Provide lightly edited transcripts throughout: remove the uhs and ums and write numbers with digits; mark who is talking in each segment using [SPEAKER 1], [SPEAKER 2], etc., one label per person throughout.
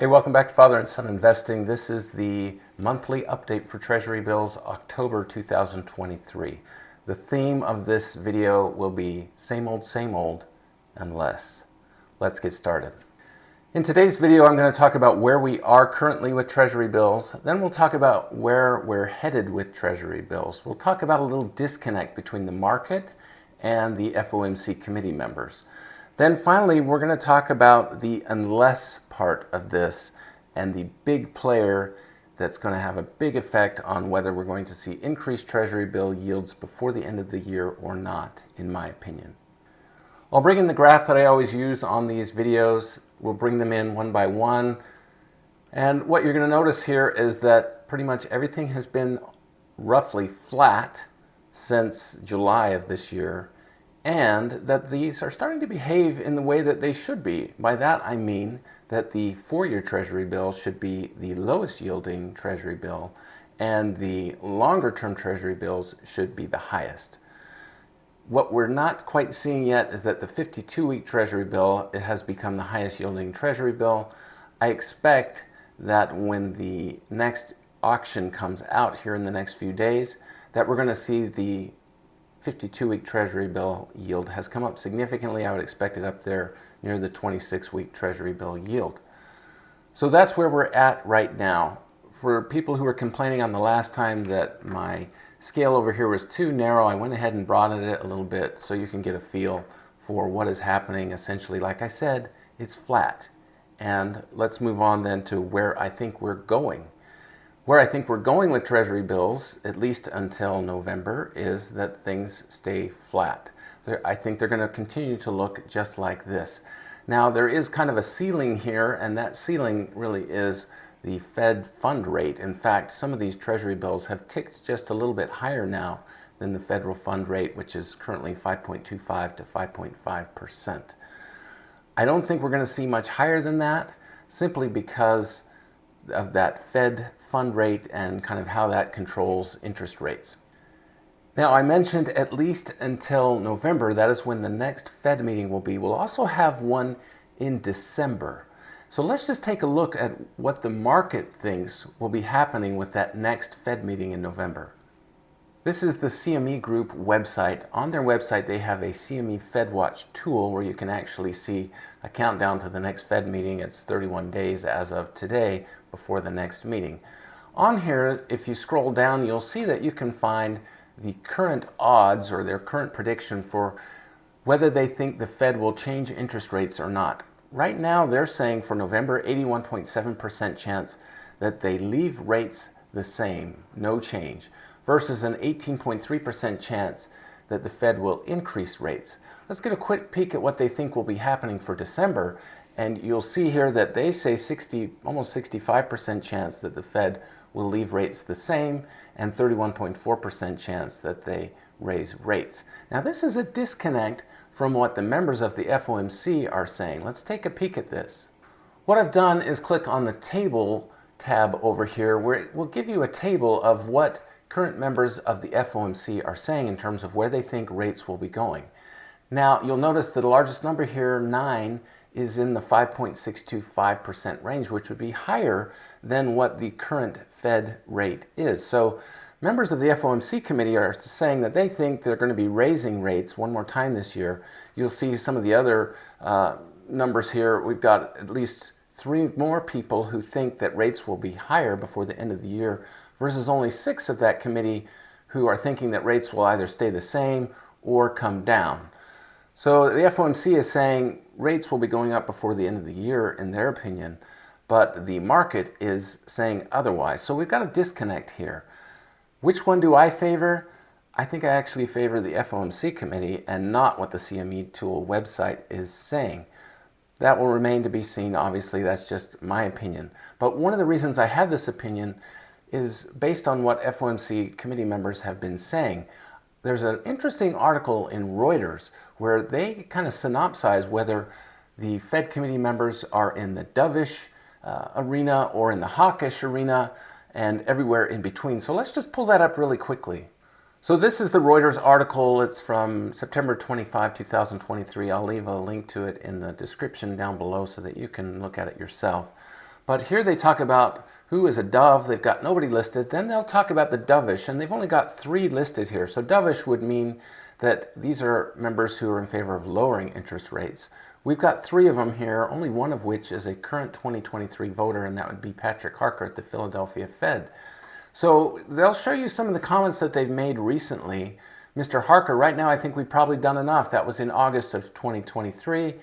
[SPEAKER 1] Hey, welcome back to Father and Son Investing. This is the monthly update for Treasury Bills October 2023. The theme of this video will be same old, and less. Let's get started. In today's video, I'm going to talk about where we are currently with Treasury Bills. Then we'll talk about where we're headed with Treasury Bills. We'll talk about a little disconnect between the market and the FOMC committee members. Then finally, we're going to talk about the unless part of this and the big player that's going to have a big effect on whether we're going to see increased Treasury bill yields before the end of the year or not, in my opinion. I'll bring in the graph that I always use on these videos. We'll bring them in one by one. And what you're going to notice here is that pretty much everything has been roughly flat since July of this year, and that these are starting to behave in the way that they should be. By that I mean that the 4-year Treasury bill should be the lowest yielding Treasury bill, and the longer term Treasury bills should be the highest. What we're not quite seeing yet is that the 52-week Treasury bill has become the highest yielding Treasury bill. I expect that when the next auction comes out here in the next few days, that we're going to see the 52-week Treasury bill yield has come up significantly. I would expect it up there near the 26-week Treasury bill yield. So that's where we're at right now. For people who were complaining on the last time that my scale over here was too narrow, I went ahead and broadened it a little bit so you can get a feel for what is happening. Essentially, like I said, it's flat. And let's move on then to where I think we're going. Where I think we're going with Treasury bills, at least until November, is that things stay flat. I think they're going to continue to look just like this. Now, there is kind of a ceiling here, and that ceiling really is the Fed fund rate. In fact, some of these Treasury bills have ticked just a little bit higher now than the federal fund rate, which is currently 5.25 to 5.5%. I don't think we're going to see much higher than that, simply because of that Fed fund rate and kind of how that controls interest rates. Now, I mentioned at least until November. That is when the next Fed meeting will be. We'll also have one in December. So let's just take a look at what the market thinks will be happening with that next Fed meeting in November. This is the CME Group website. On their website, they have a CME FedWatch tool where you can actually see a countdown to the next Fed meeting. It's 31 days as of today before the next meeting. On here, if you scroll down, you'll see that you can find the current odds or their current prediction for whether they think the Fed will change interest rates or not. Right now, they're saying for November, 81.7% chance that they leave rates the same, no change, versus an 18.3% chance that the Fed will increase rates. Let's get a quick peek at what they think will be happening for December, and you'll see here that they say almost 65% chance that the Fed will leave rates the same, and 31.4% chance that they raise rates. Now, this is a disconnect from what the members of the FOMC are saying. Let's take a peek at this. What I've done is click on the table tab over here, where it will give you a table of what current members of the FOMC are saying in terms of where they think rates will be going. Now, you'll notice that the largest number here, 9, is in the 5.625% range, which would be higher than what the current Fed rate is. So members of the FOMC committee are saying that they think they're going to be raising rates one more time this year. You'll see some of the other numbers here. We've got at least 3 more people who think that rates will be higher before the end of the year, versus only 6 of that committee who are thinking that rates will either stay the same or come down. So the FOMC is saying rates will be going up before the end of the year, in their opinion, but the market is saying otherwise. So we've got a disconnect here. Which one do I favor? I think I actually favor the FOMC committee and not what the CME tool website is saying. That will remain to be seen. Obviously, that's just my opinion. But one of the reasons I have this opinion is based on what FOMC committee members have been saying. There's an interesting article in Reuters where they kind of synopsize whether the Fed committee members are in the dovish arena or in the hawkish arena and everywhere in between. So let's just pull that up really quickly. So this is the Reuters article. It's from September 25, 2023. I'll leave a link to it in the description down below so that you can look at it yourself. But here they talk about who is a dove. They've got nobody listed. Then they'll talk about the dovish, and they've only got 3 listed here. So dovish would mean that these are members who are in favor of lowering interest rates. We've got 3 of them here, only one of which is a current 2023 voter, and that would be Patrick Harker at the Philadelphia Fed. So they'll show you some of the comments that they've made recently. Mr. Harker, right now I think we've probably done enough. That was in August of 2023.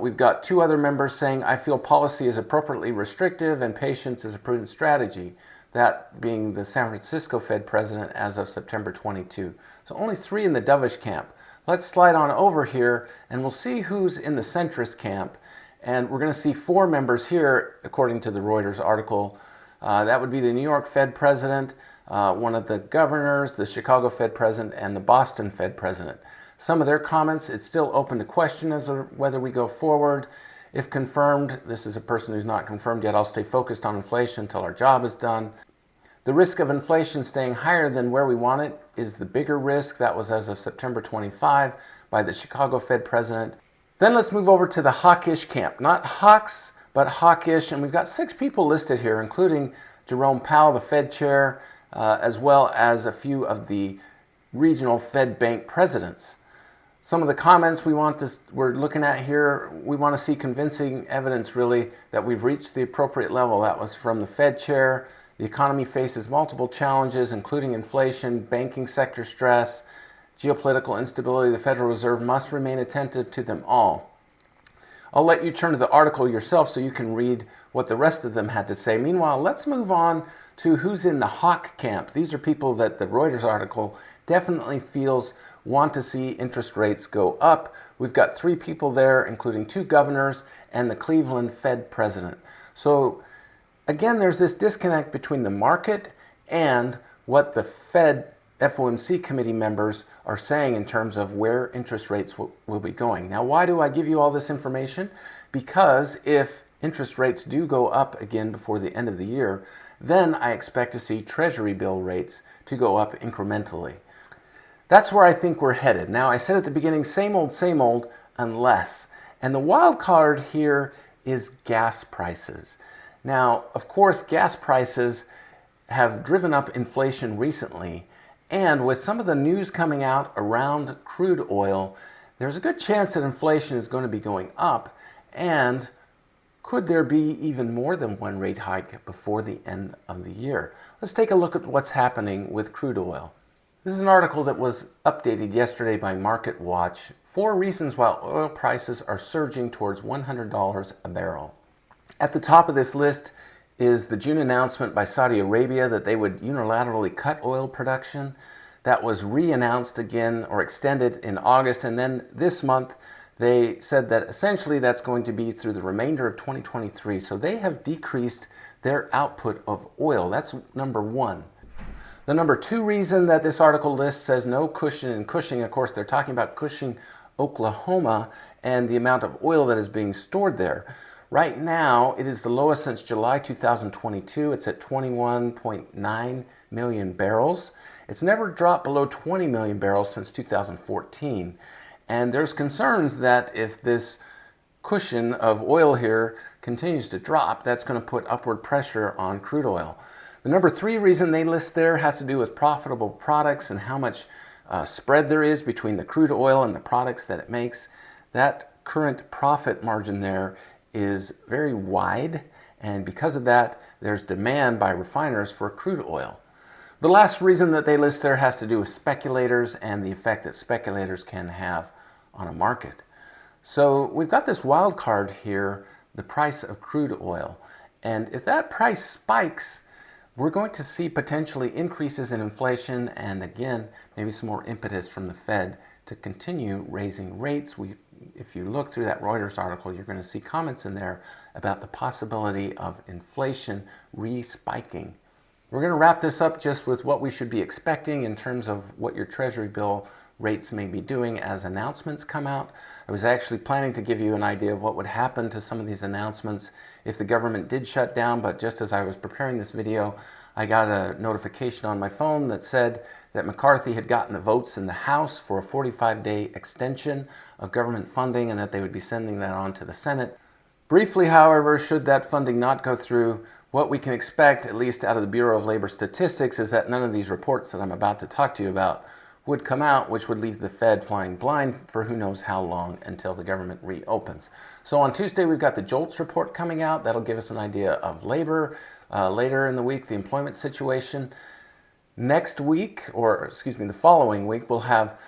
[SPEAKER 1] We've got 2 other members saying, I feel policy is appropriately restrictive and patience is a prudent strategy. That being the San Francisco Fed president as of September 22. So only 3 in the dovish camp. Let's slide on over here and we'll see who's in the centrist camp. And we're going to see 4 members here, according to the Reuters article. That would be the New York Fed president, one of the governors, the Chicago Fed president, and the Boston Fed president. Some of their comments, it's still open to question as to whether we go forward. If confirmed, this is a person who's not confirmed yet, I'll stay focused on inflation until our job is done. The risk of inflation staying higher than where we want it is the bigger risk. That was as of September 25 by the Chicago Fed president. Then let's move over to the hawkish camp. Not hawks, but hawkish. And we've got 6 people listed here, including Jerome Powell, the Fed chair, as well as a few of the regional Fed bank presidents. Some of the comments we're looking at here, we want to see convincing evidence really that we've reached the appropriate level. That was from the Fed chair. The economy faces multiple challenges, including inflation, banking sector stress, geopolitical instability. The Federal Reserve must remain attentive to them all. I'll let you turn to the article yourself so you can read what the rest of them had to say. Meanwhile, let's move on to who's in the hawk camp. These are people that the Reuters article definitely feels want to see interest rates go up. We've got 3 people there, including 2 governors and the Cleveland Fed president. So again, there's this disconnect between the market and what the Fed FOMC committee members are saying in terms of where interest rates will be going. Now, why do I give you all this information? Because if interest rates do go up again before the end of the year, then I expect to see Treasury Bill rates to go up incrementally. That's where I think we're headed. Now, I said at the beginning, same old, unless. And the wild card here is gas prices. Now, of course, gas prices have driven up inflation recently, and with some of the news coming out around crude oil, there's a good chance that inflation is going to be going up, and could there be even more than one rate hike before the end of the year? Let's take a look at what's happening with crude oil. This is an article that was updated yesterday by Market Watch. 4 reasons why oil prices are surging towards $100 a barrel. At the top of this list is the June announcement by Saudi Arabia that they would unilaterally cut oil production. That was re-announced again or extended in August, and then this month they said that essentially that's going to be through the remainder of 2023. So they have decreased their output of oil. That's number 1. The number 2 reason that this article lists says no Cushing. And Cushing, of course, they're talking about Cushing, Oklahoma, and the amount of oil that is being stored there. Right now, it is the lowest since July 2022. It's at 21.9 million barrels. It's never dropped below 20 million barrels since 2014. And there's concerns that if this cushion of oil here continues to drop, that's going to put upward pressure on crude oil. The number 3 reason they list there has to do with profitable products and how much spread there is between the crude oil and the products that it makes. That current profit margin there is very wide, and because of that, there's demand by refiners for crude oil. The last reason that they list there has to do with speculators and the effect that speculators can have on a market. So we've got this wild card here, the price of crude oil. And if that price spikes, we're going to see potentially increases in inflation and again, maybe some more impetus from the Fed to continue raising rates. If you look through that Reuters article, you're going to see comments in there about the possibility of inflation re-spiking. We're going to wrap this up just with what we should be expecting in terms of what your Treasury bill rates may be doing as announcements come out. I was actually planning to give you an idea of what would happen to some of these announcements if the government did shut down, but just as I was preparing this video, I got a notification on my phone that said that McCarthy had gotten the votes in the House for a 45-day extension of government funding and that they would be sending that on to the Senate. Briefly, however, should that funding not go through, what we can expect, at least out of the Bureau of Labor Statistics, is that none of these reports that I'm about to talk to you about would come out, which would leave the Fed flying blind for who knows how long until the government reopens. So on Tuesday, we've got the JOLTS report coming out. That'll give us an idea of labor. Later in the week, the employment situation. Next week, or excuse me, the following week, we'll have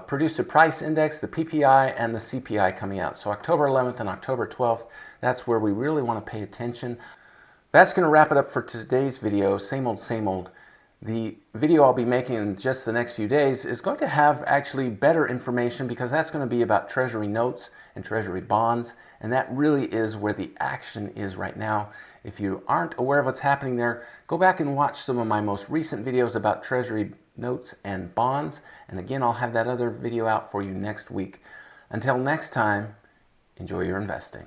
[SPEAKER 1] Producer Price Index, the PPI, and the CPI coming out. So October 11th and October 12th, that's where we really want to pay attention. That's going to wrap it up for today's video, same old, same old. The video I'll be making in just the next few days is going to have actually better information because that's going to be about Treasury notes and Treasury bonds, and that really is where the action is right now. If you aren't aware of what's happening there, go back and watch some of my most recent videos about Treasury notes and bonds, and again, I'll have that other video out for you next week. Until next time, enjoy your investing.